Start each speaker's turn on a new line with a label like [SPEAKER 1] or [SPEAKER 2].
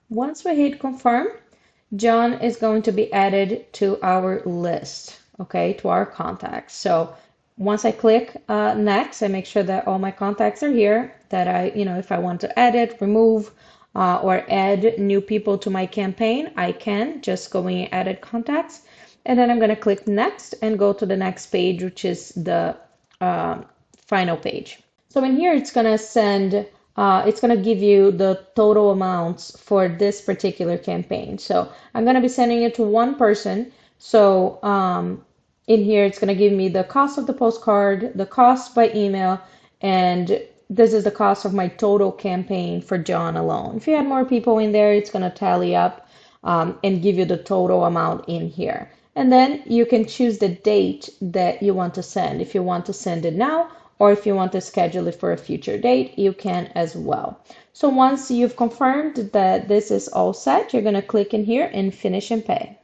[SPEAKER 1] Once we hit confirm, John is going to be added to our list, okay, to our contacts. So once I click next, I make sure that all my contacts are here, that if I want to edit, remove, or add new people to my campaign, I can just go in and edit contacts. And then I'm going to click next and go to the next page, which is the final page. So in here, it's going to it's going to give you the total amounts for this particular campaign. So I'm going to be sending it to one person. So in here, it's going to give me the cost of the postcard, the cost by email, and this is the cost of my total campaign for John alone. If you add more people in there, it's going to tally up and give you the total amount in here. And then you can choose the date that you want to send. If you want to send it now, or if you want to schedule it for a future date, you can as well. So once you've confirmed that this is all set, you're going to click in here and finish and pay.